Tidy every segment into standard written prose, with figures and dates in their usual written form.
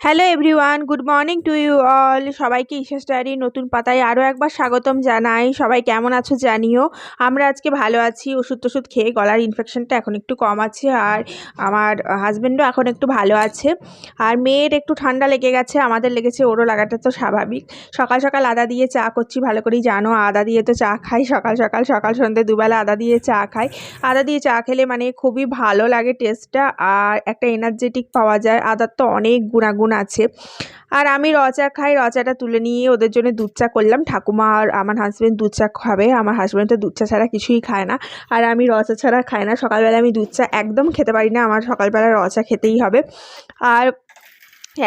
Hello everyone, good morning to you all. সবাইকে ইশাস ডায়েরির নতুন পাতায় আরও একবার স্বাগতম জানাই। সবাই কেমন আছো জানিও। আমরা আজকে ভালো আছি। ওষুধ টষুধ খেয়ে গলার ইনফেকশনটা এখন একটু কম আছে, আর আমার হাজব্যান্ডও এখন একটু ভালো আছে। আর মেয়ের একটু ঠান্ডা লেগে গেছে, আমাদের লেগেছে, ওরও লাগাটা তো স্বাভাবিক। সকাল সকাল আদা দিয়ে চা করছি, ভালো করেই জানো আদা দিয়ে তো চা খাই সকাল সকাল, সকাল সন্ধ্যে দুবেলা আদা দিয়ে চা খাই। আদা দিয়ে চা খেলে মানে খুবই ভালো লাগে টেস্টটা, আর একটা এনার্জেটিক পাওয়া যায়। আদার তো অনেক গুণাগুণ আছে। আর আমি র চা খাই, র চাটা তুলে নিয়ে ওদের জন্য দুধ চা করলাম। ঠাকুমা আর আমার হাজব্যান্ড দুধ চা খাবে, আমার হাজব্যান্ড তো দুধ চা ছাড়া কিছুই খায় না, আর আমি র চা ছাড়া খাই না। সকালবেলা আমি দুধ চা একদম খেতে পারি না, আমার সকালবেলা র চা খেতেই হবে। আর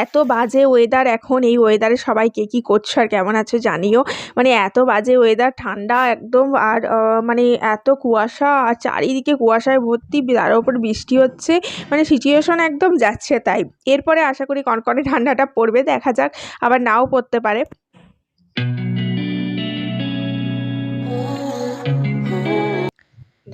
এত বাজে ওয়েদার এখন, এই ওয়েদারে সবাই কে কী করছো আর কেমন আছো জানিও। মানে এত বাজে ওয়েদার, ঠান্ডা একদম, আর মানে এত কুয়াশা, আর চারিদিকে কুয়াশায় ভর্তি, তার উপর বৃষ্টি হচ্ছে। মানে সিচুয়েশন একদম যাচ্ছে তাই। এরপরে আশা করি কনকনে ঠান্ডাটা পড়বে, দেখা যাক, আবার নাও পড়তে পারে।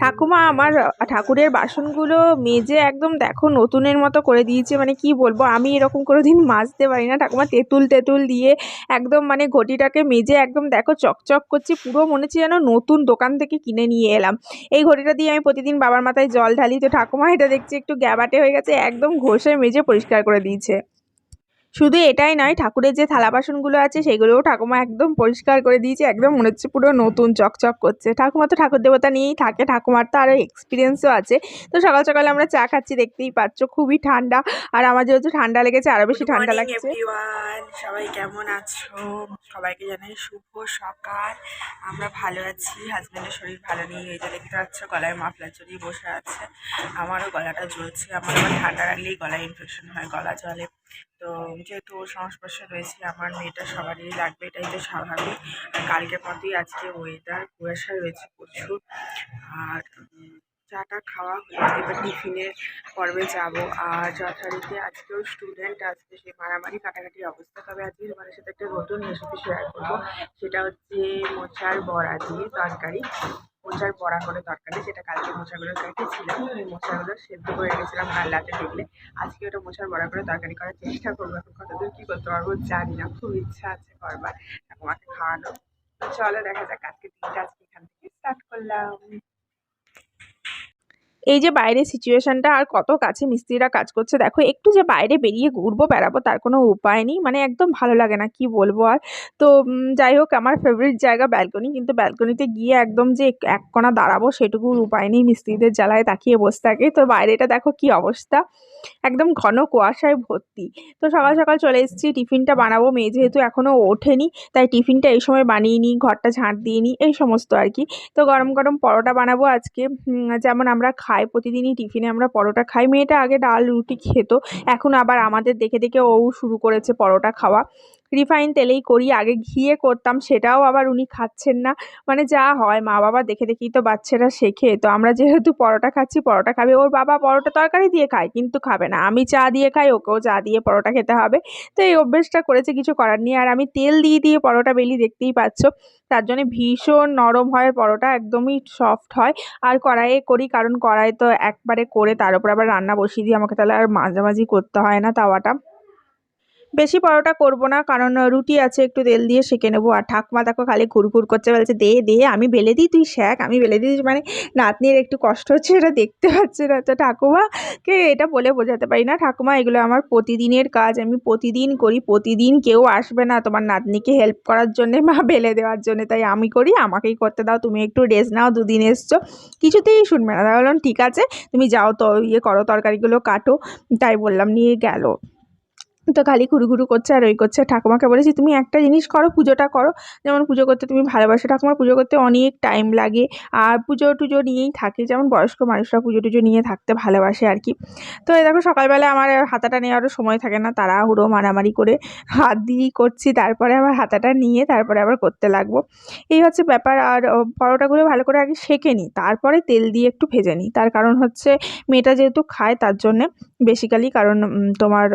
ঠাকুমা আমার ঠাকুরের বাসনগুলো মেজে একদম দেখো নতুনের মতো করে দিয়েছে। মানে কি বলবো, আমি এরকম কোনোদিন মাজতে পারি না। ঠাকুমা তেঁতুল তেঁতুল দিয়ে একদম মানে ঘটিটাকে মেজে একদম দেখো চকচক করছে, পুরো মনে হচ্ছে যেন নতুন দোকান থেকে কিনে নিয়ে এলাম। এই ঘটিটা দিয়ে আমি প্রতিদিন বাবার মাথায় জল ঢালি, তো ঠাকুমা এটা দেখছি একটু গ্যাবাটে হয়ে গেছে, একদম ঘষে মেজে পরিষ্কার করে দিয়েছে। শুধু এটাই নয়, ঠাকুরের যে থালা বাসনগুলো আছে সেগুলোও ঠাকুমা একদম পরিষ্কার করে দিয়েছে, একদম মনে হচ্ছে পুরো নতুন চকচক করছে। ঠাকুমা তো ঠাকুর দেবতা নিয়েই থাকে, ঠাকুমার তো আরও এক্সপিরিয়েন্সও আছে। তো সকাল সকালে আমরা চা খাচ্ছি, দেখতেই পাচ্ছ খুবই ঠান্ডা, আর আমার যেহেতু ঠান্ডা লেগেছে আরও বেশি গুড ঠান্ডা মর্নিং লাগছে। এভরিওয়ান, সবাই কেমন আছো? সবাইকে জানাই শুভ সকাল। আমরা ভালো আছি। হাজব্যান্ডের শরীর ভালো নেই, এই যে দেখতে পাচ্ছ গলায় মাফলার জড়িয়ে বসে আছে। আমারও গলাটা জ্বলছে, আমার আবার ঠান্ডা লাগলেই গলায় ইনফেকশন হয়, গলা জ্বলে। তো যেহেতু ওর সংস্পর্শে রয়েছে, আমার মেয়েটা সবারই লাগবে, এটাই তো স্বাভাবিক। আর কালকের মতোই আজকে ওয়েদার কুয়াশা রয়েছে প্রচুর। আর চাটা খাওয়া হয়ে এবার টিফিনের পর্বে যাব। আর যথারীতি আজকেও স্টুডেন্ট আসবে, সেই মারামারি কাটাকাটি অবস্থা। তবে আজকে তোমাদের সাথে একটা নতুন রেসিপি শেয়ার করবো, সেটা হচ্ছে মোচার বড়া দিয়ে তরকারি। মোচার বড়া করে তরকারি, যেটা কালকে মোচাগুলো কেটেছিলাম, ওই মোচাগুলো সেদ্ধ করে রেখেছিলাম কাল রাতে টেবিলে। আজকে ওটা মোচার বড়া করে তরকারি করার চেষ্টা করবো। এখন কতদূর কী করতে পারবো জানি না, খুব ইচ্ছা আছে করবার, ঠাকুমাকে খাওয়ানো। তো চলো দেখা যাক, আজকে দিনটা আজকে এখান থেকে স্টার্ট করলাম। এই যে বাইরের সিচুয়েশনটা, আর কত কাছে মিস্ত্রিরা কাজ করছে দেখো, একটু যে বাইরে বেরিয়ে ঘুরবো বেড়াবো তার কোনো উপায় নেই, মানে একদম ভালো লাগে না, কি বলবো আর। তো যাই হোক, আমার ফেভারিট জায়গা ব্যালকনি, কিন্তু ব্যালকনিতে গিয়ে একদম যে এক কোণা দাঁড়াবো সেটুকুর উপায় নেই, মিস্ত্রিদের জ্বালায় তাকিয়ে বসে থাকে। তো বাইরেটা দেখো কি অবস্থা, একদম ঘন কুয়াশায় ভর্তি। তো সকাল সকাল চলে এসেছি, টিফিনটা বানাবো। মেয়ে যেহেতু এখনো ওঠেনি, তাই টিফিনটা এই সময় বানিয়ে নিই, ঘরটা ঝাঁট দিয়ে নিই, এই সমস্ত আর কি। তো গরম গরম পরোটা বানাবো আজকে। যেমন আমরা খাই প্রতিদিনই টিফিনে, আমরা পরোটা খাই। মেয়েটা আগে ডাল রুটি খেত, এখন আবার আমাদের দেখে দেখে ও শুরু করেছে পরোটা খাওয়া। রিফাইন তেলেই করি, আগে ঘিয়ে করতাম, সেটাও আবার উনি খাচ্ছেন না। মানে যা হয়, মা বাবা দেখে দেখেই তো বাচ্চারা শেখে। তো আমরা যেহেতু পরোটা খাচ্ছি, পরোটা খাবে, ওর বাবা পরোটা তরকারি দিয়ে খায় কিন্তু খাবে না, আমি চা দিয়ে খাই, ওকেও চা দিয়ে পরোটা খেতে হবে। তো এই অভ্যেসটা করেছে, কিছু করার নেই। আর আমি তেল দিয়ে দিয়ে পরোটা বেলি, দেখতেই পাচ্ছ, তার জন্য ভীষণ নরম হয় পরোটা, একদমই সফট হয়। আর কড়াইয়ে করি, কারণ কড়াই তো একবারে করে তার উপর আবার রান্না বসিয়ে দিই, আমাকে তাহলে আর মাঝামাঝি করতে হয় না তাওয়াটা। বেশি পরোটা করব না, কারণ রুটি আছে, একটু তেল দিয়ে সেঁকে নেবো। আর ঠাকুমা দেখো খালি ঘুরঘুর করছে, বলছে দে দে আমি বেলে দিই, তুই শেখ, আমি বেলে দিই। মানে নাতনির একটু কষ্ট হচ্ছে, এটা দেখতে পাচ্ছে না। তো ঠাকুমাকে এটা বলে বোঝাতে পারি না, ঠাকুমা এগুলো আমার প্রতিদিনের কাজ, আমি প্রতিদিন করি, প্রতিদিন কেউ আসবে না তোমার নাতনিকে হেল্প করার জন্যে বা বেলে দেওয়ার জন্যে, তাই আমি করি, আমাকেই করতে দাও, তুমি একটু রেস্ট নাও, দুদিন এসছো। কিছুতেই শুনবে না। তাই বললাম ঠিক আছে, তুমি যাও তো, ইয়ে করো, তরকারিগুলো কাটো। তাই বললাম, নিয়ে গেল। তো খালি ঘুরু করছে আর ওই করছে। ঠাকুমাকে বলেছি তুমি একটা জিনিস করো, পুজোটা করো, যেমন পুজো করতে তুমি ভালোবাসো। ঠাকুমার পুজো করতে অনেক টাইম লাগে, আর পুজো টুজো নিয়েই থাকে, যেমন বয়স্ক মানুষরা পুজো টুজো নিয়ে থাকতে ভালোবাসে আর কি। তো এই দেখো সকালবেলা আমার হাতাটা নেওয়ারও সময় থাকে না, তাড়াহুড়ো মারামারি করে হাত দিয়েই করছি, তারপরে আবার হাতাটা নিয়ে তারপরে আবার করতে লাগবো। এই হচ্ছে ব্যাপার। আর পরোটাগুলো ভালো করে আগে সেঁকে নিই, তারপরে তেল দিয়ে একটু ভেজে নিই। তার কারণ হচ্ছে মেয়েটা যেহেতু খায় তার জন্যে বেসিক্যালি, কারণ তোমার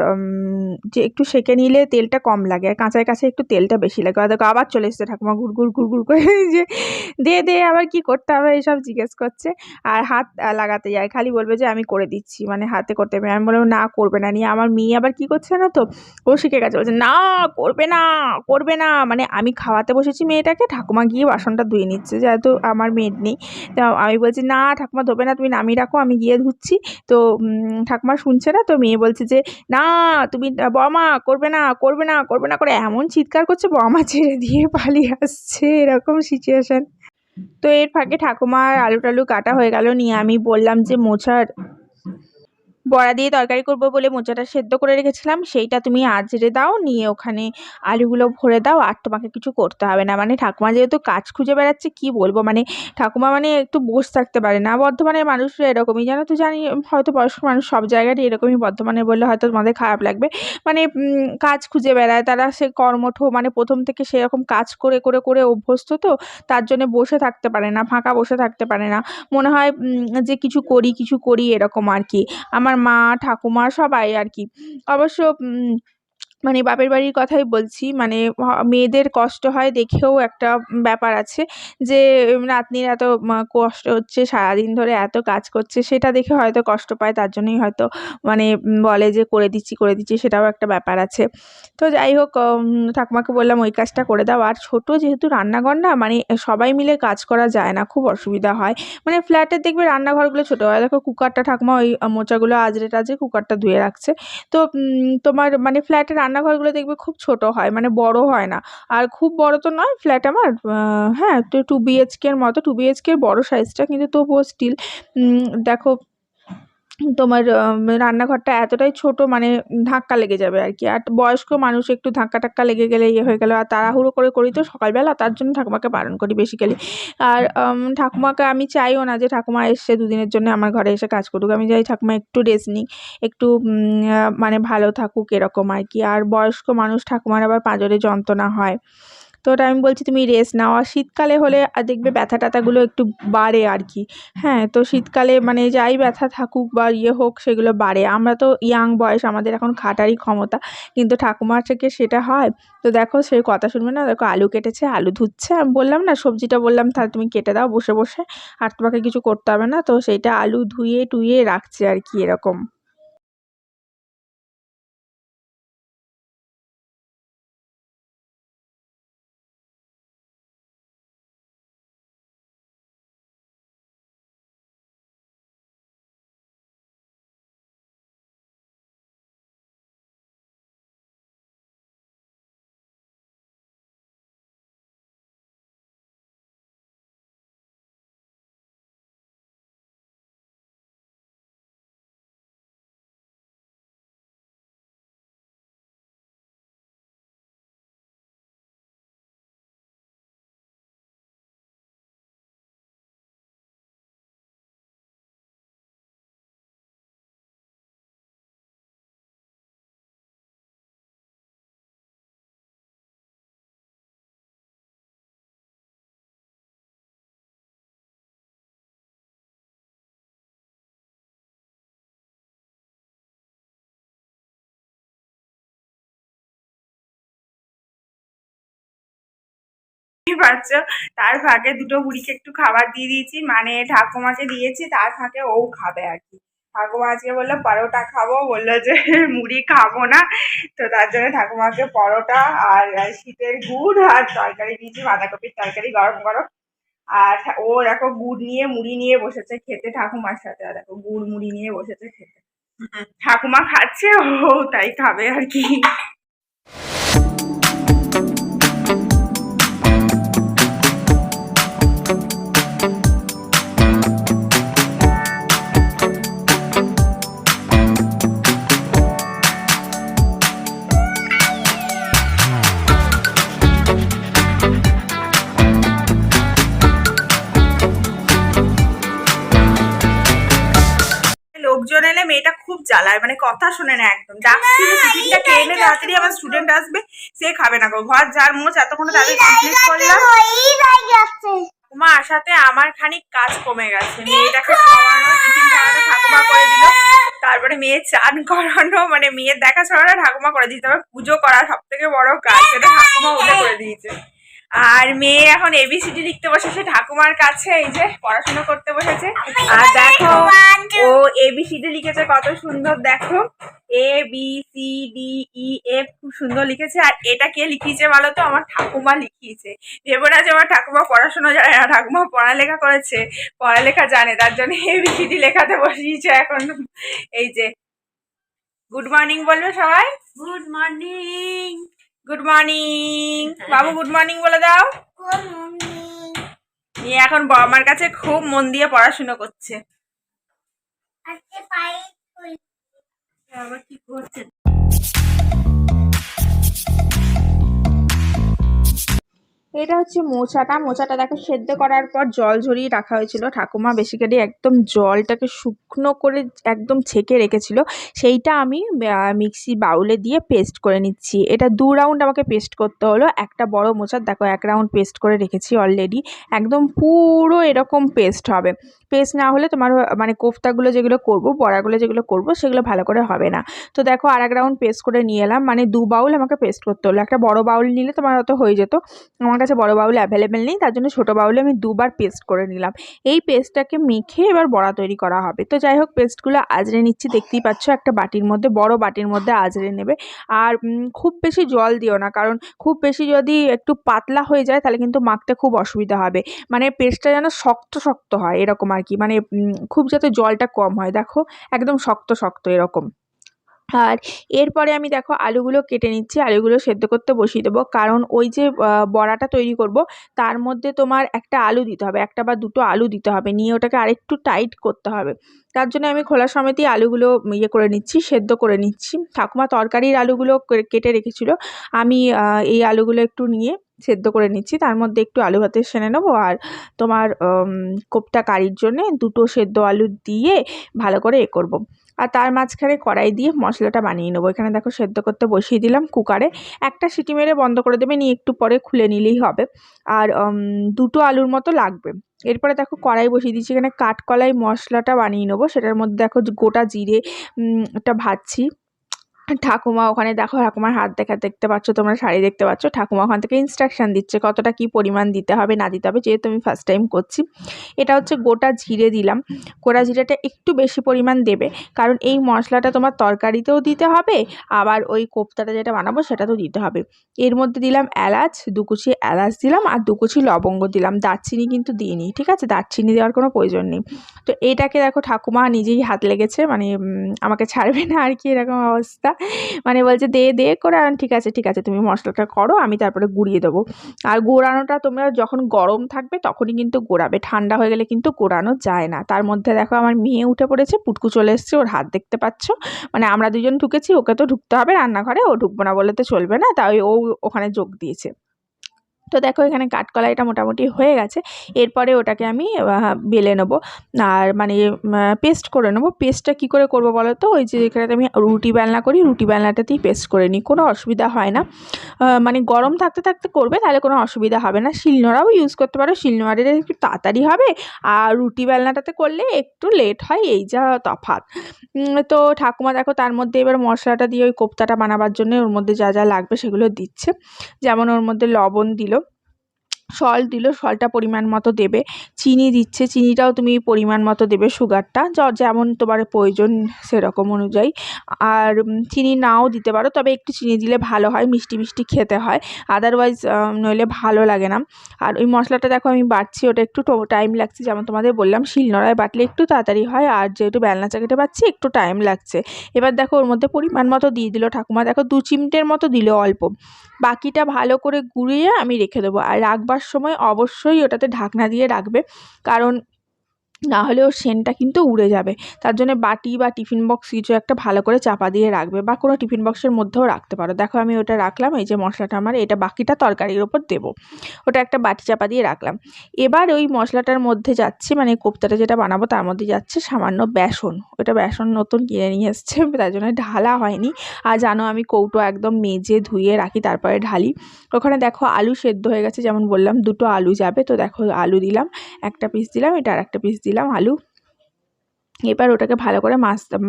যে একটু সেঁকে নিলে তেলটা কম লাগে, আর কাঁচায় কাঁচায় একটু তেলটা বেশি লাগে। আর দেখো আবার চলে এসেছে ঠাকুমা ঘুর ঘুর ঘুর ঘুর করে যে দে দে আবার কি করতে হবে এইসব জিজ্ঞেস করছে। আর হাত লাগাতে যায়, খালি বলবে যে আমি করে দিচ্ছি, মানে হাতে করতে হবে। আমি বললাম না করবে না। নিয়ে আমার মেয়ে আবার কি করছে না তো, ও শিখে গেছে, বলছে না করবে না, করবে না। মানে আমি খাওয়াতে বসেছি মেয়েটাকে, ঠাকুমা গিয়ে বাসনটা ধুয়ে নিচ্ছে, যেহেতু আমার মেড নেই। তো আমি বলছি না ঠাকুমা ধোবে না, তুমি নামিয়ে রাখো, আমি গিয়ে ধুচ্ছি। তো ঠাকুমা শুনছে না, তো মেয়ে বলছে যে না তুমি বৌমা করবে না, করবে না, করবে না করে এমন চিৎকার করছে, বৌমা ছেড়ে দিয়ে পালিয়ে আসছে, এরকম সিচুয়েশন। তো এর ফাঁকে ঠাকুমার আলু টালু কাটা হয়ে গেল। নিয়ে আমি বললাম যে মোচার বড়া দিয়ে তরকারি করব বলে মোচাটা সেদ্ধ করে রেখেছিলাম, সেইটা তুমি আঁচড়ে দাও, নিয়ে ওখানে আলুগুলো ভরে দাও, আর তোমাকে কিছু করতে হবে না। মানে ঠাকুমা যেহেতু কাজ খুঁজে বেড়াচ্ছে, কি বলবো, মানে ঠাকুমা মানে একটু বসে থাকতে পারে না। বর্ধমানের মানুষরা এরকমই, জানো তো, জানি হয়তো বয়স্ক মানুষ সব জায়গারই এরকমই, বর্ধমানে বললে হয়তো তোমাদের খারাপ লাগবে। মানে কাজ খুঁজে বেড়ায় তারা, সে কর্মঠ, মানে প্রথম থেকে সেরকম কাজ করে করে করে অভ্যস্ত, তো তার জন্য বসে থাকতে পারে না, ফাঁকা বসে থাকতে পারে না। মনে হয় যে কিছু করি কিছু করি, এরকম আর কি। আমার মা ঠাকুমা সবাই আর কি। অবশ্য মানে বাপের বাড়ির কথাই বলছি, মানে মেয়েদের কষ্ট হয় দেখেও একটা ব্যাপার আছে, যে নাতনির এত কষ্ট হচ্ছে, সারাদিন ধরে এত কাজ করছে, সেটা দেখে হয়তো কষ্ট পায়, তার জন্যই হয়তো মানে বলে যে করে দিচ্ছি করে দিচ্ছি, সেটাও একটা ব্যাপার আছে। তো যাই হোক, ঠাকুমাকে বললাম ওই কাজটা করে দাও। আর ছোট যেহেতু রান্নাঘর না, মানে সবাই মিলে কাজ করা যায় না, খুব অসুবিধা হয়। মানে ফ্ল্যাটের দেখবে রান্নাঘরগুলো ছোট হয়, দেখো কুকারটা ঠাকুমা ওই মোচাগুলো আজরে টাজরে কুকারটা ধুয়ে রাখছে। তো তোমার মানে ফ্ল্যাটের রান্নাঘরগুলো দেখবে খুব ছোট হয়, মানে বড় হয় না। আর খুব বড় তো নয় ফ্ল্যাট আমার, হ্যাঁ, তো 2 BHK এর মতো, 2 BHK এর বড় সাইজটা, কিন্তু তবুও স্টিল দেখো তোমার রান্নাঘরটা এতটাই ছোট, মানে ধাক্কা লেগে যাবে আর কি। আর বয়স্ক মানুষ, একটু ধাক্কা টাক্কা লেগে গেলে ইয়ে হয়ে গেল। আর তাড়াহুড়ো করে করি তো সকালবেলা, তার জন্য ঠাকুমাকে বারণ করি বেসিক্যালি। আর ঠাকুমাকে আমি চাইও না যে ঠাকুমা এসে দুদিনের জন্য আমার ঘরে এসে কাজ করুক, আমি চাই ঠাকুমা একটু রেস্ট নিক, একটু মানে ভালো থাকুক, এরকম আর কি। আর বয়স্ক মানুষ, ঠাকুমার আবার পাঁজরে যন্ত্রণা হয়, তো ওটা আমি বলছি তুমি রেস্ট নাও। আর শীতকালে হলে আর দেখবে ব্যথা ট্যাথাগুলো একটু বাড়ে আর কি। হ্যাঁ, তো শীতকালে মানে যাই ব্যথা থাকুক বা ইয়ে হোক, সেগুলো বাড়ে। আমরা তো ইয়াং বয়স, আমাদের এখন খাটারই ক্ষমতা, কিন্তু ঠাকুমার থেকে সেটা হয়। তো দেখো সে কথা শুনবে না, দেখো আলু কেটেছে, আলু ধুচ্ছে, আমি বললাম না সবজিটা, বললাম তাহলে তুমি কেটে দাও বসে বসে, আর তোমাকে কিছু করতে হবে না। তো সেইটা আলু ধুয়ে টুয়ে রাখছে আর কি, এরকম। পাচ্ছ, তার ফাঁকে দুটো বুড়িকে একটু খাবার দিয়ে দিয়েছি, মানে ঠাকুমাকে দিয়েছি, তার ফাঁকে ও খাবে আর কি। ঠাকুমা আজকে বললো পরোটা খাবো, বললো যে মুড়ি খাবো না। তো তার জন্য ঠাকুমাকে পরোটা আর শীতের গুড় আর তরকারি দিয়েছি, বাঁধাকপির তরকারি গরম গরম। আর ও দেখো গুড় নিয়ে মুড়ি নিয়ে বসেছে খেতে ঠাকুমার সাথে, আর দেখো গুড় মুড়ি নিয়ে বসেছে খেতে। ঠাকুমা খাচ্ছে, ও তাই খাবে আর কি। লোকজন এলে মেয়েটা খুব জ্বালায়, মানে কথা শোনে না একদম। ডাকছি যে টিফিনটা খেয়ে নে তাড়াতাড়ি, আমার স্টুডেন্ট আসবে, সে খাবে না গো। ঘর যার মোচ এতক্ষণ তাদের কমপ্লিট করলাম, ঠাকুমা আসাতে আমার খানিক কাজ কমে গেছে। মেয়েটাকে খাওয়ানো, টিফিন খাওয়ানো ঠাকুমা করে দিল। তারপরে মেয়ে চান করানো, মানে মেয়ের দেখাশোনা ঠাকুমা করে দিতে হবে, পুজো করা সব থেকে বড় কাজ, সেটা ঠাকুমা উঠে করে দিয়েছে। আর মেয়ে এখন এবিসিডি লিখতে বসেছে ঠাকুমার কাছে, এই যে পড়াশোনা করতে বসেছে। আর দেখো ও এবিসিডি লিখেছে কত সুন্দর, দেখো ABCDEF খুব সুন্দর লিখেছে। আর এটা কে লিখিয়েছে বলো তো? আমার ঠাকুমা লিখিয়েছে। ভেবো না যে আমার ঠাকুমা পড়াশোনা জানে না, ঠাকুমা পড়ালেখা করেছে, পড়ালেখা জানে, তার জন্য ABCD লেখাতে বসিয়েছে এখন। এই যে গুড মর্নিং বলবে সবাই, গুড মর্নিং, গুড মর্নিং বাবু, গুড মর্নিং বলে দাও। নিয়ে এখন বাবা মার কাছে খুব মন দিয়ে পড়াশুনো করছে। আবার কি করছে? এটা হচ্ছে মোচাটা দেখো সেদ্ধ করার পর জল ঝরিয়ে রাখা হয়েছিল, ঠাকুমা বেসিক্যালি একদম জলটাকে শুকনো করে একদম ছেঁকে রেখেছিল, সেইটা আমি মিক্সি বাউলে দিয়ে পেস্ট করে নিচ্ছি। এটা 2 রাউন্ড আমাকে পেস্ট করতে হলো। একটা বড় মোচার দেখো 1 রাউন্ড পেস্ট করে রেখেছি অলরেডি, একদম পুরো এরকম পেস্ট হবে। পেস্ট না হলে তোমার মানে কোফতাগুলো যেগুলো করবো, বড়াগুলো যেগুলো করবো সেগুলো ভালো করে হবে না। তো দেখো 1 রাউন্ড পেস্ট করে নিয়ে এলাম, মানে 2 বাউল আমাকে পেস্ট করতে হলো। একটা বড় বাউল নিলে তোমার অত হয়ে যেত, আমার কাছে বড় বাউল অ্যাভেলেবেল নেই, তার জন্য ছোটো বাউলে আমি 2বার পেস্ট করে নিলাম। এই পেস্টটাকে মেখে এবার বড়া তৈরি করা হবে। তো যাই হোক পেস্টগুলো আজড়ে নিচ্ছি, দেখতেই পাচ্ছ একটা বাটির মধ্যে, বড় বাটির মধ্যে আজড়ে নেবে। আর খুব বেশি জল দিও না, কারণ খুব বেশি যদি একটু পাতলা হয়ে যায় তাহলে কিন্তু মাখতে খুব অসুবিধা হবে। মানে পেস্টটা যেন শক্ত শক্ত হয় এরকম আর কি, মানে খুব যাতে জলটা কম হয়, দেখো একদম শক্ত শক্ত এরকম। আর এরপরে আমি দেখো আলুগুলো কেটে নিচ্ছি, আলুগুলো সেদ্ধ করতে বসিয়ে দেবো, কারণ ওই যে বড়াটা তৈরি করব তার মধ্যে তোমার একটা আলু দিতে হবে, একটা বা দুটো আলু দিতে হবে, নিয়ে ওটাকে আরেকটু টাইট করতে হবে। তার জন্য আমি খোলা সমেতই আলুগুলো ইয়ে করে নিচ্ছি, সেদ্ধ করে নিচ্ছি। ঠাকুমা তরকারির আলুগুলো কেটে রেখেছিল, আমি এই আলুগুলো একটু নিয়ে সেদ্ধ করে নিচ্ছি, তার মধ্যে একটু আলু ভাতে সেনে নেবো। আর তোমার কোপ্তা কারির জন্যে 2টো সেদ্ধ আলু দিয়ে ভালো করে করব। আর তার মাঝখানে কড়াই দিয়ে মশলাটা বানিয়ে নেবো। এখানে দেখো সেদ্ধ করতে বসিয়ে দিলাম কুকারে, একটা সিটি মেরে বন্ধ করে দেবে, নিয়ে একটু পরে খুলে নিলেই হবে। আর 2টো আলুর মতো লাগবে। এরপরে দেখো কড়াই বসিয়ে দিচ্ছি, এখানে কাঠকলাই মশলাটা বানিয়ে নেবো। সেটার মধ্যে দেখো গোটা জিরে একটা ভাজছি। ঠাকুমা ওখানে দেখো, ঠাকুমার হাত দেখতে পাচ্ছ, তোমরা শাড়ি দেখতে পাচ্ছ, ঠাকুমা ওখান থেকে ইনস্ট্রাকশন দিচ্ছে কতটা কি পরিমাণ দিতে হবে না দিতে হবে, যেহেতু আমি ফার্স্ট টাইম করছি। এটা হচ্ছে গোটা জিরে দিলাম, গোটা জিরেটা একটু বেশি পরিমাণ দেবে, কারণ এই মশলাটা তোমার তরকারিতেও দিতে হবে, আবার ওই কোপ্তাটা যেটা বানাবো সেটাতেও দিতে হবে। এর মধ্যে দিলাম এলাচ, 2 কুচি এলাচ দিলাম, আর 2 কুচি লবঙ্গ দিলাম, দারচিনি কিন্তু দিইনি, ঠিক আছে, দারচিনি দেওয়ার কোনো প্রয়োজন নেই। তো এটাকে দেখো ঠাকুমা নিজেই হাত লেগেছে, মানে আমাকে ছাড়বে না আর কি, এরকম অবস্থা, মানে বলছে দে দে করে। ঠিক আছে ঠিক আছে, তুমি মশলাটা করো, আমি তারপরে গুঁড়িয়ে দেবো। আর গোড়ানোটা তোমরা যখন গরম থাকবে তখনই কিন্তু গোড়াবে, ঠান্ডা হয়ে গেলে কিন্তু গোড়ানো যায় না। তার মধ্যে দেখো আমার মেয়ে উঠে পড়েছে, পুটকু চলে এসছে, ওর হাত দেখতে পাচ্ছ, মানে আমরা 2জন ঢুকেছি, ওকে তো ঢুকতে হবে রান্নাঘরে, ও ঢুকবো না বলে তো চলবে না, তাই ও ওখানে যোগ দিয়েছে। তো দেখো এখানে কাঠকলাইটা মোটামুটি হয়ে গেছে, এরপরে ওটাকে আমি বেলে নেবো, আর মানে পেস্ট করে নেবো। পেস্টটা কী করে করবো বলো তো? ওই যে এখানে আমি রুটি বেলনা করি, রুটি বেলনাটাতেই পেস্ট করে নিই, কোনো অসুবিধা হয় না। মানে গরম থাকতে থাকতে করবে তাহলে কোনো অসুবিধা হবে না। শিলনোড়াও ইউজ করতে পারো, শিলনোড়াটা একটু তাড়াতাড়ি হবে, আর রুটি বেলনাটাতে করলে একটু লেট হয়, এই যা তফাৎ। তো ঠাকুমা দেখো তার মধ্যে এবার মশলাটা দিয়ে ওই কোপ্তাটা বানাবার জন্য ওর মধ্যে যা যা লাগবে সেগুলো দিচ্ছে, যেমন ওর মধ্যে লবণ দিল, সল্ট দিল, সল্টটা পরিমাণ মতো দেবে, চিনি দিচ্ছে, চিনিটাও তুমি পরিমাণ মতো দেবে, সুগারটা যেমন তোমার প্রয়োজন সেরকম অনুযায়ী। আর চিনি নাও দিতে পারো, তবে একটু চিনি দিলে ভালো হয়, মিষ্টি মিষ্টি খেতে হয়, আদারওয়াইজ নইলে ভালো লাগে না। আর ওই মশলাটা দেখো আমি বাটছি, ওটা একটু টাইম লাগছে, যেমন তোমাদের বললাম শিলনোড়ায় বাটলে একটু তাড়াতাড়ি হয়, আর যেহেতু বেলনা চাকিতে বাটছি একটু টাইম লাগছে। এবার দেখো ওর মধ্যে পরিমাণ মতো দিয়ে দিল ঠাকুমা, দেখো 2 চিমটের মতো দিল অল্প, বাকিটা ভালো করে গুঁড়িয়ে আমি রেখে দেবো। আর রাখবার সময় অবশ্যই ওটাতে ঢাকনা দিয়ে রাখবে, কারণ না হলে ওর সেন্টটা কিন্তু উড়ে যাবে। তার জন্য বাটি বা টিফিন বক্স কিছু একটা ভালো করে চাপা দিয়ে রাখবে, বা কোনো টিফিন বক্সের মধ্যেও রাখতে পারো। দেখো আমি ওটা রাখলাম, এই যে মশলাটা আমার, এটা বাকিটা তরকারির ওপর দেবো, ওটা একটা বাটি চাপা দিয়ে রাখলাম। এবার ওই মশলাটার মধ্যে যাচ্ছে, মানে কোপ্তাটা যেটা বানাবো তার মধ্যে যাচ্ছে সামান্য বেসন, ওটা বেসন নতুন কিনে নিয়ে এসছে, তার জন্য ঢালা হয়নি। আর জানো আমি কৌটো একদম মেজে ধুয়ে রাখি তারপরে ঢালি। ওখানে দেখো আলু সেদ্ধ হয়ে গেছে, যেমন বললাম 2টো আলু যাবে, তো দেখো আলু দিলাম, একটা পিস দিলাম, এটা আর একটা পিস দিলাম আলু। এবার ওটাকে ভালো করে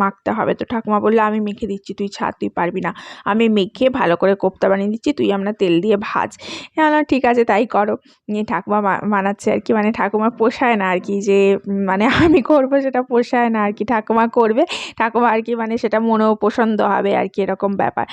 মাখতে হবে। তো ঠাকুমা বললো, আমি মেখে দিচ্ছি, তুই ছাড়, তুই পারবি না, আমি মেখে ভালো করে কোপ্তা বানিয়ে দিচ্ছি, তুই আমরা তেল দিয়ে ভাজ। আমি বললাম ঠিক আছে তাই করো। নিয়ে ঠাকুমা বানাচ্ছে আর কি, মানে ঠাকুমা পোষায় না আর কি যে মানে আমি করবো সেটা পোষায় না আর কি, ঠাকুমা করবে, ঠাকুমা আর কি মানে সেটা মনেও পছন্দ হবে আর কি, এরকম ব্যাপার।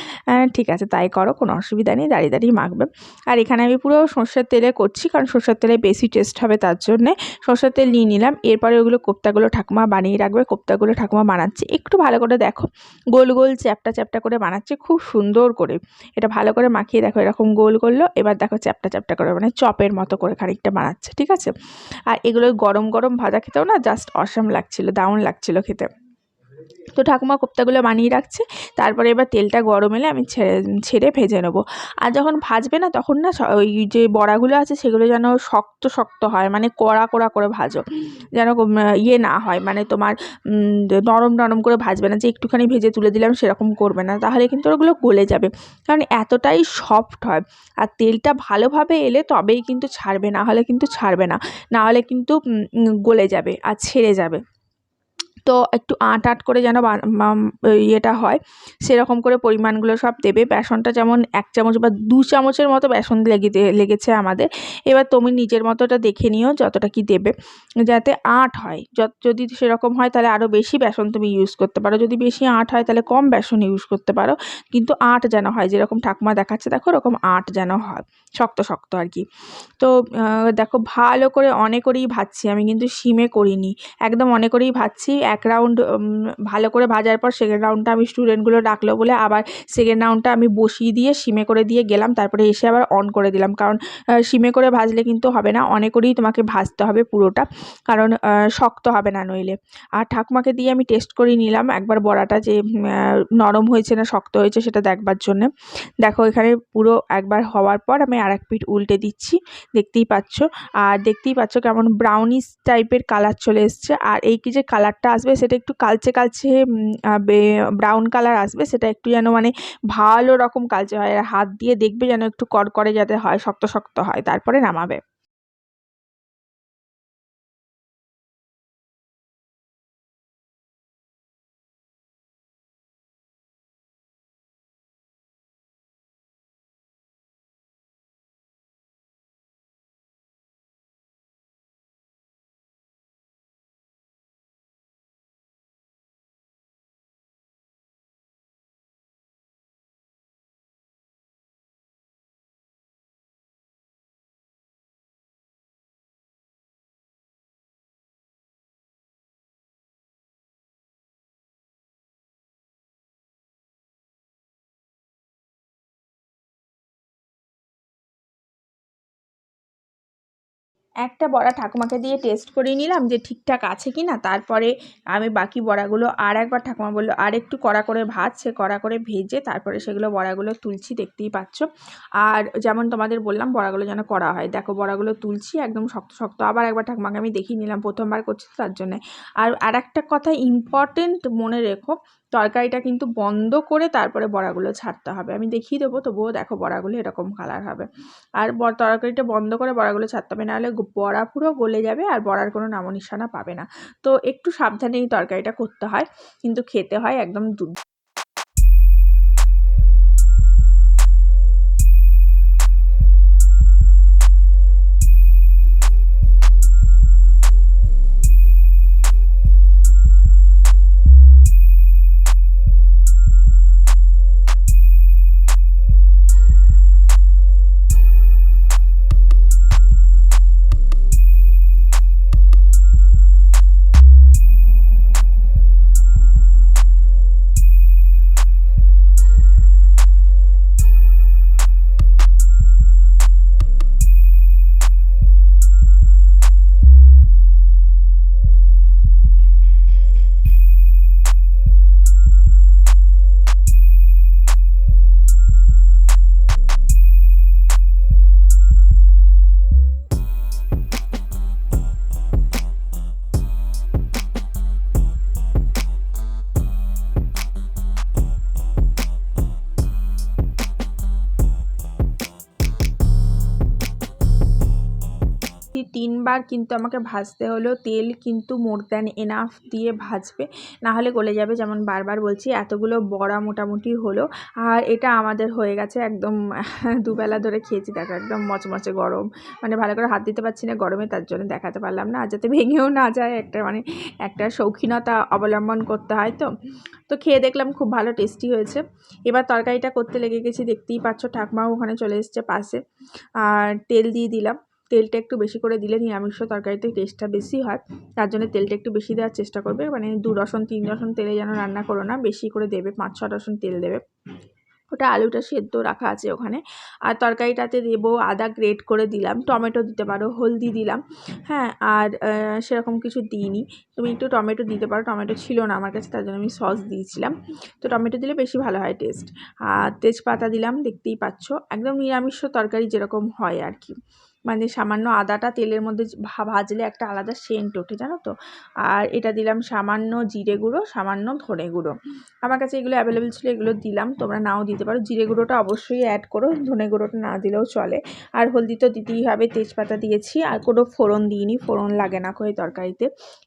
ঠিক আছে তাই করো, কোনো অসুবিধা নেই, দাঁড়িয়ে দাঁড়িয়ে মাখবে। আর এখানে আমি পুরো সর্ষের তেলে করছি, কারণ সর্ষের তেলে বেশি টেস্ট হবে, তার জন্যে সর্ষের তেল নিয়ে নিলাম। এরপরে ওগুলো কোপ্তাগুলো ঠাকুমা বানিয়ে রাখবে। কোপ্তাগুলো ঠাকুমা বানাচ্ছে, একটু ভালো করে দেখো, গোল গোল চ্যাপ্টা চ্যাপ্টা করে বানাচ্ছে খুব সুন্দর করে। এটা ভালো করে মাখিয়ে দেখো, এরকম গোল করলো, এবার দেখো চ্যাপ্টা চ্যাপ্টা করে মানে চপের মতো করে খানিকটা বানাচ্ছে, ঠিক আছে। আর এগুলো গরম গরম ভাজা খেতেও না জাস্ট অসাম লাগছিল, দারুণ লাগছিল খেতে। তো ঠাকুমা কোপ্তাগুলো বানিয়ে রাখছে, তারপরে এবার তেলটা গরম এলে আমি ছেড়ে ভেজে নেবো। আর যখন ভাজবে না তখন না ওই যে বড়াগুলো আছে সেগুলো যেন শক্ত শক্ত হয়, মানে কড়া কড়া করে ভাজো, যেন ইয়ে না হয়, মানে তোমার নরম নরম করে ভাজবে না যে একটুখানি ভেজে তুলে দিলাম, সেরকম করবে না, তাহলে কিন্তু ওগুলো গলে যাবে, কারণ এতটাই সফট হয়। আর তেলটা ভালোভাবে এলে তবেই কিন্তু ছাড়বে, না হলে কিন্তু ছাড়বে না, না হলে কিন্তু গলে যাবে আর ছেড়ে যাবে। তো একটু আঁট আঁট করে যেন ইয়েটা হয়, সেরকম করে পরিমাণগুলো সব দেবে। বেসনটা যেমন 1 চামচ বা 2 চামচের মতো বেসন লেগেছে আমাদের। এবার তুমি নিজের মতোটা দেখে নিও যতটা কি দেবে, যাতে আঁট হয়। যদি সেরকম হয় তাহলে আরও বেশি বেসন তুমি ইউজ করতে পারো, যদি বেশি আঁট হয় তাহলে কম বেসন ইউজ করতে পারো, কিন্তু আঁট যেন হয়, যেরকম ঠাকুমা দেখাচ্ছে দেখো ওরকম আঁট যেন হয়, শক্ত শক্ত আর কি। তো দেখো ভালো করে অনে করেই ভাজছি আমি, কিন্তু সিমে করিনি, একদম অনেক করেই ভাজছি। 1 রাউন্ড ভালো করে ভাজার পর সেকেন্ড রাউন্ডটা আমি স্টুডেন্টগুলো ডাকলো বলে আবার সেকেন্ড রাউন্ডটা আমি বসিয়ে দিয়ে সিমে করে দিয়ে গেলাম, তারপরে এসে আবার অন করে দিলাম, কারণ সিমে করে ভাজলে কিন্তু হবে না, অনেক করেই তোমাকে ভাজতে হবে পুরোটা, কারণ শক্ত হবে না নইলে। আর ঠাকুমাকে দিয়ে আমি টেস্ট করে নিলাম একবার বড়াটা যে নরম হয়েছে না শক্ত হয়েছে সেটা দেখবার জন্যে। দেখো এখানে পুরো একবার হওয়ার পর আমি আর এক পিঠ উল্টে দিচ্ছি, দেখতেই পাচ্ছ। আর দেখতেই পাচ্ছ কেমন ব্রাউনিশ টাইপের কালার চলে এসছে, আর এই যে কালারটা আসবে সেটা একটু কালচে কালচে ব্রাউন কালার আসবে, সেটা একটু যেন মানে ভালো রকম কালচে হয়, আর হাত দিয়ে দেখবে যেন একটু কড়কড়ে যাতে হয়, শক্ত শক্ত হয়, তারপরে নামাবে। একটা বড়া ঠাকুমাকে দিয়ে টেস্ট করে নিলাম যে ঠিকঠাক আছে কি না, তারপরে আমি বাকি বড়াগুলো আর একবার ঠাকুমা বললো আর একটু কড়া করে ভাজ, সে কড়া করে ভেজে তারপরে সেগুলো বড়াগুলো তুলছি, দেখতেই পাচ্ছ। আর যেমন তোমাদের বললাম বড়াগুলো যেন করা হয়, দেখো বড়াগুলো তুলছি একদম শক্ত শক্ত, আবার একবার ঠাকুমাকে আমি দেখিয়ে নিলাম, প্রথমবার করছি তো তার জন্যে। আর একটা কথা ইম্পর্টেন্ট মনে রেখো, তরকারিটা কিন্তু বন্ধ করে তারপরে বড়াগুলো ছাড়তে হবে, আমি দেখিয়ে দেবো, তবুও দেখো বড়াগুলো এরকম কালার হবে। আর তরকারিটা বন্ধ করে বড়াগুলো ছাড়তে হবে, নাহলে বড়া পুরো গলে যাবে আর বড়ার কোনো নামো নিশানা পাবে না। তো একটু সাবধানে এই তরকারিটা করতে হয়, কিন্তু খেতে হয় একদম 3 বার কিন্তু আমাকে ভাজতে হলো। তেল কিন্তু মোর দ্যান এনাফ দিয়ে ভাজবে, না হলে গলে যাবে। যেমন বারবার বলছি, এতগুলো বড়া মোটামুটি হলো। আর এটা আমাদের হয়ে গেছে একদম দুবেলা ধরে খেয়েছি। দেখো একদম মচমচে গরম, মানে ভালো করে হাত দিতে পারছি না গরমে, তার জন্য দেখাতে পারলাম না। আর যাতে ভেঙেও না যায়, একটা শৌখিনতা অবলম্বন করতে হয়। তো খেয়ে দেখলাম খুব ভালো টেস্টি হয়েছে। এবার তরকারিটা করতে লেগে গেছি, দেখতেই পাচ্ছ। ঠাকমাও ওখানে চলে এসছে পাশে। আর তেল দিয়ে দিলাম। তেলটা একটু বেশি করে দিলে নিরামিষ তরকারিতে টেস্টটা বেশি হয়, তার জন্য তেলটা একটু বেশি দেওয়ার চেষ্টা করবে। মানে 2 রসুন 3 রসুন তেলে যেন রান্না করো না, বেশি করে দেবে, 5-6 রসুন তেল দেবে। ওটা আলুটা সেদ্ধ রাখা আছে ওখানে। আর তরকারিটাতে দেবো আদা গ্রেট করে দিলাম, টমেটো দিতে পারো, হলদি দিলাম। হ্যাঁ, আর সেরকম কিছু দিইনি। তুমি একটু টমেটো দিতে পারো, টমেটো ছিল না আমার কাছে, তার জন্য আমি সস দিয়েছিলাম। তো টমেটো দিলে বেশি ভালো হয় টেস্ট। আর তেজপাতা দিলাম, দেখতেই পাচ্ছ একদম নিরামিষ তরকারি যেরকম হয় আর কি। মানে সামান্য আদাটা তেলের মধ্যে ভাজলে একটা আলাদা সেন্ট ওঠে, জানো তো। আর এটা দিলাম সামান্য জিরে গুঁড়ো, সামান্য ধনে গুঁড়ো। আমার কাছে এগুলো অ্যাভেলেবেল ছিল, এগুলো দিলাম। তোমরা নাও দিতে পারো, জিরে গুঁড়োটা অবশ্যই অ্যাড করো, ধনে গুঁড়োটা না দিলেও চলে। আর হলদি তো দিতেই হবে, তেজপাতা দিয়েছি। আর কোনো ফোড়ন দিইনি, ফোড়ন লাগে না কই তরকারিতে।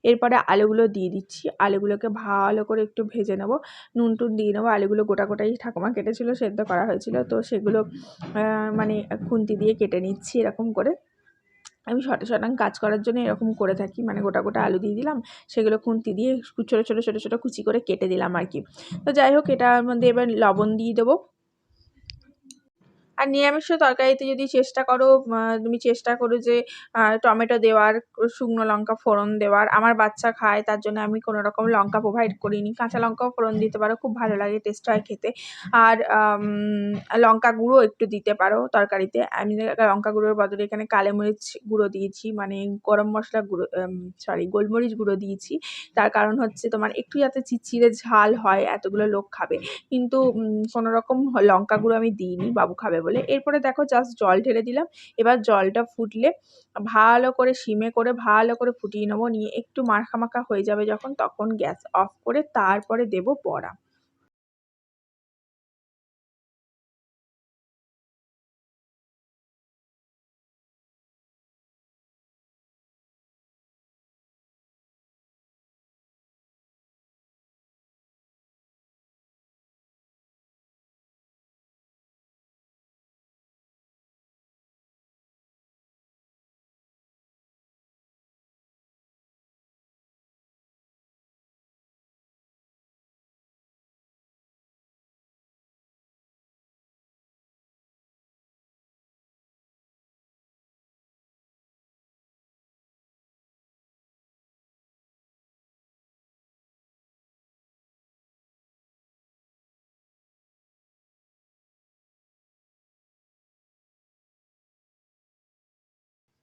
এরপরে আলুগুলো দিয়ে দিচ্ছি, আলুগুলোকে ভালো করে একটু ভেজে নেবো, নুন টুন দিয়ে নেবো। আলুগুলো গোটা গোটাই ঠাকুমা কেটেছিল, সেদ্ধ করা হয়েছিল, তো সেগুলো মানে খুন্তি দিয়ে কেটে নিচ্ছি এরকম করে। আমি শর্টাং কাজ করার জন্য এরকম করে থাকি, মানে গোটা গোটা আলু দিয়ে দিলাম, সেগুলো খুন্তি দিয়ে ছোটো ছোটো ছোটো ছোটো কুচি করে কেটে দিলাম আর কি। তো যাই হোক, এটার মধ্যে এবার লবণ দিয়ে দেবো। আর নিরামিষ তরকারিতে যদি চেষ্টা করো, তুমি চেষ্টা করো যে টমেটো দেওয়ার, শুকনো লঙ্কা ফোড়ন দেওয়ার। আমার বাচ্চা খায়, তার জন্য আমি কোনো রকম লঙ্কা প্রোভাইড করিনি। কাঁচা লঙ্কাও ফোড়ন দিতে পারো, খুব ভালো লাগে, টেস্ট হয় খেতে। আর লঙ্কা গুঁড়ো একটু দিতে পারো তরকারিতে। আমি লঙ্কা গুঁড়োর বদলে এখানে কালো মরিচ গুঁড়ো দিয়েছি, মানে গরম মশলা গুঁড়ো, গোলমরিচ গুঁড়ো দিয়েছি। তার কারণ হচ্ছে তোমার একটু যাতে চিটচিটে ঝাল হয়, এতগুলো লোক খাবে। কিন্তু কোনো রকম লঙ্কা গুঁড়ো আমি দিইনি, বাবু খাবে বলে। এরপরে দেখো জাস্ট জল ঢেলে দিলাম। এবার জলটা ফুটলে ভালো করে সিমে করে ভালো করে ফুটিয়ে নেবো। নিয়ে একটু মাখা মাখা হয়ে যাবে যখন, তখন গ্যাস অফ করে তারপরে দেবো বড়া।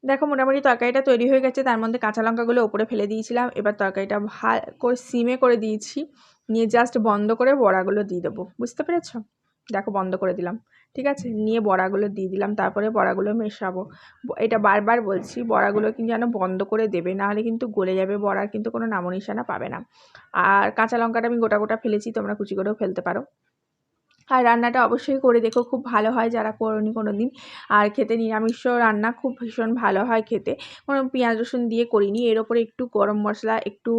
দেখো মোটামুটি তরকারিটা তৈরি হয়ে গেছে। তার মধ্যে কাঁচা লঙ্কাগুলো ওপরে ফেলে দিয়েছিলাম। এবার তরকারিটা ভালো করে সিমে করে দিয়েছি, নিয়ে জাস্ট বন্ধ করে বড়াগুলো দিয়ে দেবো। বুঝতে পেরেছো? দেখো বন্ধ করে দিলাম, ঠিক আছে। নিয়ে বড়াগুলো দিয়ে দিলাম, তারপরে বড়াগুলো মেশাবো। এটা বারবার বলছি, বড়াগুলো কিন্তু যেন বন্ধ করে দেবে, নাহলে কিন্তু গলে যাবে, বড়ার কিন্তু কোনো নামো নিশানা পাবে না। আর কাঁচা লঙ্কাটা আমি গোটা গোটা ফেলেছি, তোমরা কুচি করেও ফেলতে পারো। আর রান্নাটা অবশ্যই করে দেখো, খুব ভালো হয় যারা করোনি কোনো দিন। আর খেতে নিরামিষ রান্না খুব ভীষণ ভালো হয় খেতে। কোনো পেঁয়াজ রসুন দিয়ে করিনি। এর ওপরে একটু গরম মশলা, একটু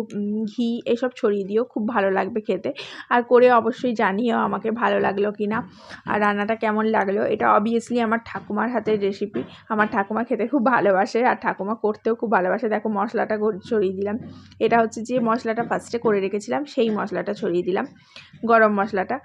ঘি এসব ছড়িয়ে দিও, খুব ভালো লাগবে খেতে। আর করে অবশ্যই জানিও আমাকে ভালো লাগলো কি না, আর রান্নাটা কেমন লাগলো। এটা অবভিয়াসলি আমার ঠাকুমার হাতের রেসিপি। আমার ঠাকুমা খেতে খুব ভালোবাসে, আর ঠাকুমা করতেও খুব ভালোবাসে। দেখো মশলাটা ছড়িয়ে দিলাম। এটা হচ্ছে যে মশলাটা ফার্স্টে করে রেখেছিলাম, সেই মশলাটা ছড়িয়ে দিলাম, গরম মশলাটা।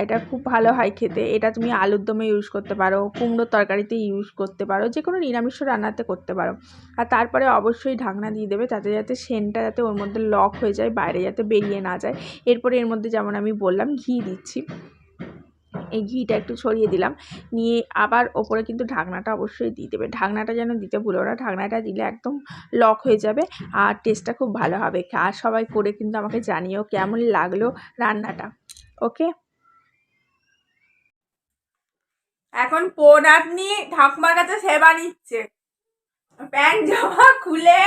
এটা খুব ভালো হয় খেতে। এটা তুমি আলুর দমে ইউজ করতে পারো, কুমড়োর তরকারিতে ইউজ করতে পারো, যে কোনো নিরামিষ রান্নাতে করতে পারো। আর তারপরে অবশ্যই ঢাকনা দিয়ে দেবে, তাতে যাতে সেন্টটা যাতে ওর মধ্যে লক হয়ে যায়, বাইরে যাতে বেরিয়ে না যায়। এরপরে এর মধ্যে যেমন আমি বললাম ঘি দিচ্ছি, এই ঘিটা একটু ছড়িয়ে দিলাম। নিয়ে আবার ওপরে কিন্তু ঢাকনাটা অবশ্যই দিয়ে দেবে। ঢাকনাটা যেন দিতে ভুলো না, ঢাকনাটা দিলে একদম লক হয়ে যাবে, আর টেস্টটা খুব ভালো হবে। আর সবাই করে কিন্তু আমাকে জানিও কেমন লাগলো রান্নাটা। ওকে। এখন পৌনাতনি ঠাকুমার কাছে সেবা নিচ্ছে, প্যান্ট জামা খুলে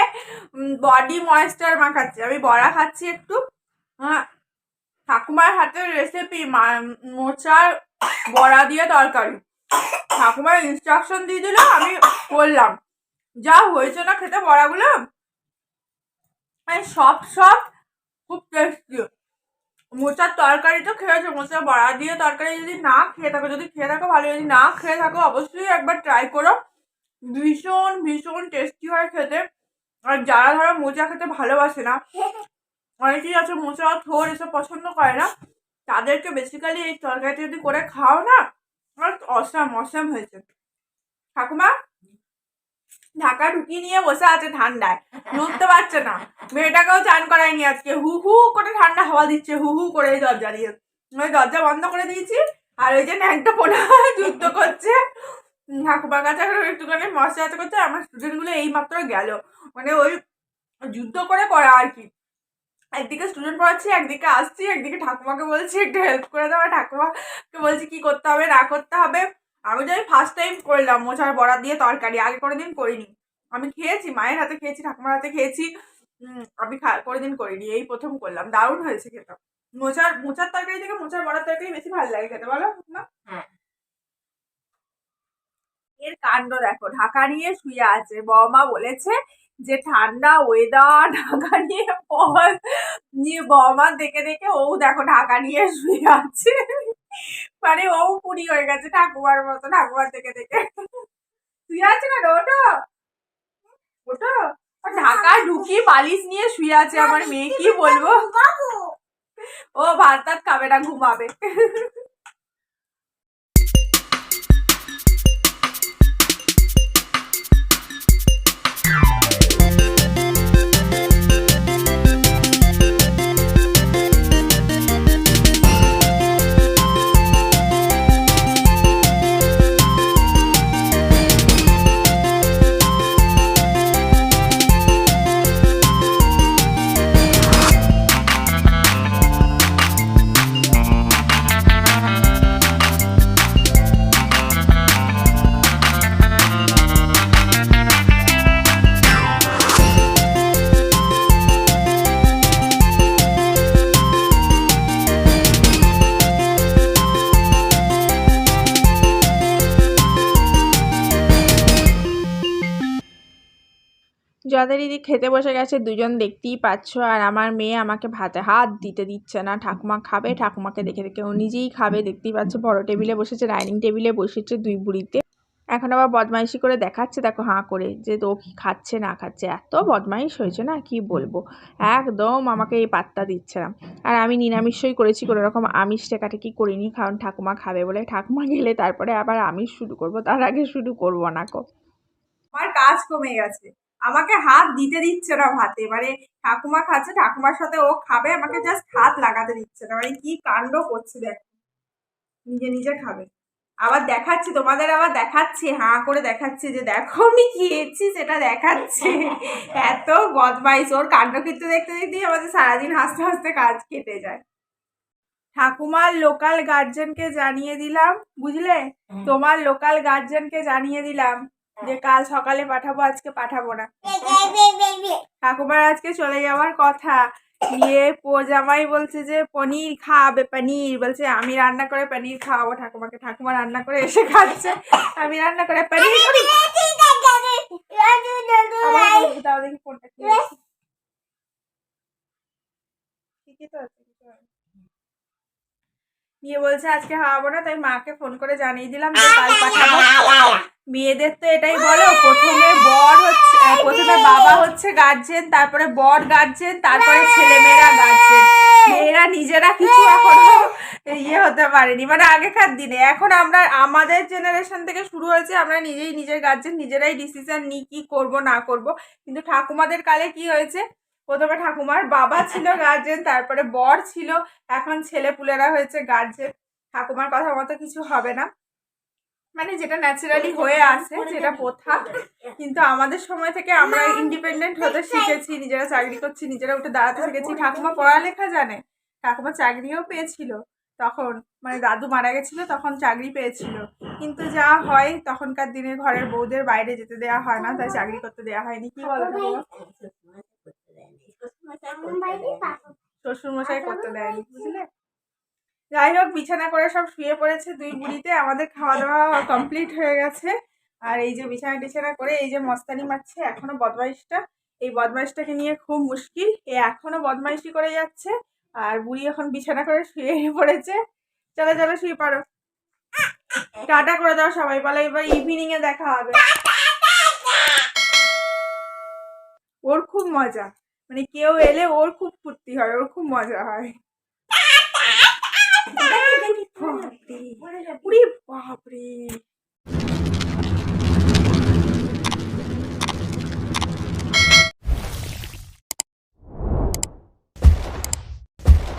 বডি ময়েশ্চার মাখাচ্ছে। আমি বড়া খাচ্ছি একটু। হ্যাঁ, ঠাকুমার হাতের রেসিপি, মোচার বড়া দিয়ে তরকারি। ঠাকুমার ইনস্ট্রাকশন দিয়ে দিল, আমি করলাম। যা হয়েছে না খেতে বড়াগুলো, মানে সব খুব টেস্টি। মোচার তরকারি তো খেয়েছো, মোচার বড়া দিয়ে তরকারি যদি না খেয়ে থাকো, যদি খেয়ে থাকো ভালো, যদি না খেয়ে থাকো অবশ্যই একবার ট্রাই করো। ভীষণ ভীষণ টেস্টি হয় খেতে। আর যারা ধরো মোচা খেতে ভালোবাসে না, অনেকেই আছে মোচা থোর এসব পছন্দ করে না, তাদেরকে বেসিক্যালি এই তরকারিটা যদি করে খাও না, অসাম অসাম হয়েছে। ঠাকুমা ঢাকা ঢুকিয়ে নিয়ে বসে আছে ঠান্ডায়, নুড়তে পারছে না। মেয়েটাকেও চান করায়নি আজকে, হু হু করে ঠান্ডা হাওয়া দিচ্ছে, হু হু করে এই দরজা দিয়ে। ওই দরজা বন্ধ করে দিয়েছি, আর ওই যে ন্যাংটা পোনা যুদ্ধ করছে ঠাকুমার কাছে। এখন একটুখানি মশলা করছে। আমার স্টুডেন্টগুলো এই মাত্র গেল, মানে ওই যুদ্ধ করে করা আর কি। একদিকে স্টুডেন্ট পড়াচ্ছি, একদিকে আসছি, একদিকে ঠাকুমাকে বলছি একটু হেল্প করে দাও, ঠাকুমাকে বলছি কি করতে হবে না করতে হবে। আমি তো ফার্স্ট টাইম করলাম মোচার বড়া দিয়ে তরকারি, আগে কোনোদিন করিনি। আমি খেয়েছি, মায়ের হাতে খেয়েছি, ঠাকুমার হাতে খেয়েছি, আমি কোনোদিন করিনি, এই প্রথম করলাম। দারুণ হয়েছে খেতে। মোচার তরকারি থেকে মোচার বড়ার তরকারি বেশি ভালো লাগে খেতে, বলো না? এর কাণ্ড দেখো, ঢাকা নিয়ে শুয়ে আছে। বৌমা বলেছে যে ঠান্ডা ওয়েদার, ঢাকা নিয়ে পর নিয়ে বৌমা দেখে দেখে ও দেখো ঢাকা নিয়ে শুয়ে আছে, মানে ও পুরি হয়ে গেছে ঠাকুমার মতো, ঠাকুমার দেখে দেখে শুয়ে আছে। না ওটা ওটা ঢাকা ঢুকিয়ে বালিশ নিয়ে শুয়ে আছে আমার মেয়ে, কি বলবো। ও ভাত টাত খাবে না, ঘুমাবে। জয়দা দিদি খেতে বসে গেছে, দুজন দেখতেই পাচ্ছ। আর আমার মেয়ে আমাকে ভাতে হাত দিতে দিচ্ছে না। ঠাকুমা খাবে, ঠাকুমাকে দেখে দেখে ও নিজেই খাবে। দেখতেই পাচ্ছ বড় টেবিলে বসেছে, ডাইনিং টেবিলে বসেছে দুই বুড়িতে। এখন আবার বদমাইশি করে দেখাচ্ছে, দেখো হাঁ করে, যে তো কি খাচ্ছে না খাচ্ছে। এত বদমাইশ হয়েছে না, কি বলবো। একদম আমাকে এই পাত্তা দিচ্ছে না। আর আমি নিরামিষই করেছি, কোনো রকম আমিষ টেকাটেকি করিনি, কারণ ঠাকুমা খাবে বলে। ঠাকুমা গেলে তারপরে আবার আমিষ শুরু করবো, তার আগে শুরু করবো না কো। আমার কাজ কমে গেছে, আমাকে হাত দিতে দিচ্ছে না ভাতে, মানে ঠাকুমা খাচ্ছে, ঠাকুমার সাথে ও খাবে, আমাকে জাস্ট হাত লাগাতে দিচ্ছে না, মানে কি কাণ্ড করছে দেখ, নিজে নিজে খাবে। আবার দেখাচ্ছে তোমাদের, আবার দেখাচ্ছে হাঁ করে দেখাচ্ছে যে দেখো আমি খেয়েছি, সেটা দেখাচ্ছে। এত বদমাইশ, ওর কাণ্ড কীর্তি দেখতে দেখতেই আমাদের সারাদিন হাসতে হাসতে কাজ কেটে যায়। ঠাকুমার লোকাল গার্জেনকে জানিয়ে দিলাম, বুঝলে, তোমার লোকাল গার্জেনকে জানিয়ে দিলাম যে কাল সকালে পাঠাবো, আজকে পাঠাবো না। ঠাকুমার আজকে চলে যাওয়ার কথা, গিয়ে জামাই বলছে যে পনির খাবে, পনির বলছে আমি রান্না করে পনির খাওয়াবো ঠাকুমাকে। ঠাকুমা রান্না করে এসে খাচ্ছে, আমি রান্না করে পনির করি। দাও দেখি ফোনটা ঠিকই তো আছে, নিয়ে বলছে আজকে খাওয়াবো না, তাই মাকে ফোন করে জানিয়ে দিলাম যে কাল পাঠাবো। মেয়েদের তো এটাই বলো, প্রথমে বর হচ্ছে, প্রথমে বাবা হচ্ছে গার্জেন, তারপরে বর গার্জেন, তারপরে ছেলেমেয়েরা গার্জেন। মেয়েরা নিজেরা কিছু এখনো ইয়ে হতে পারেনি, মানে আগেকার দিনে। এখন আমরা আমাদের জেনারেশন থেকে শুরু হয়েছে, আমরা নিজেই নিজের গার্জেন, নিজেরাই ডিসিশন নিই কি করব না করব। কিন্তু ঠাকুমাদের কালে কি হয়েছে, প্রথমে ঠাকুমার বাবা ছিল গার্জেন, তারপরে বর ছিল, এখন ছেলেপুলেরা হয়েছে গার্জেন। ঠাকুমার কথা মতো কিছু হবে না, মানে যেটা ন্যাচারালি হয়ে আসে, যেটা প্রথা। কিন্তু আমাদের সময় থেকে আমরা ইন্ডিপেন্ডেন্ট হতে শিখেছি, নিজেরা চাকরি করছি, নিজেরা উঠে দাঁড়াতে শিখেছি। ঠাকুমা পড়ালেখা জানে, ঠাকুমা চাকরিও পেয়েছিল তখন, মানে দাদু মারা গেছিল তখন চাকরি পেয়েছিল। কিন্তু যা হয় তখনকার দিনে ঘরের বউদের বাইরে যেতে দেওয়া হয় না, তাই চাকরি করতে দেওয়া হয়নি। কি বলো, শ্বশুর মশাই করতে দেয়নি, বুঝলে। যাই হোক, বিছানা করে সব শুয়ে পড়েছে দুই বুড়িতে। আমাদের খাওয়া দাওয়া কমপ্লিট হয়ে গেছে, আর এই যে বিছানা টিছানা করে এই যে মস্তানি মারছে এখনো বদমাইশটা, এই বদমাইশটাকে নিয়ে খুব মুশকিল। এ এখনো বদমাইশি করে যাচ্ছে আর বুড়ি এখন বিছানা করে শুয়ে পড়েছে। চলো চলো শুয়ে পড়ো, টাটা করে দাও সবাই, বলো এবার ইভিনিং এ দেখা হবে। ওর খুব মজা, মানে কেউ এলে ওর খুব ফুর্তি হয়, ওর খুব মজা হয়। বাপরে, বাপরে।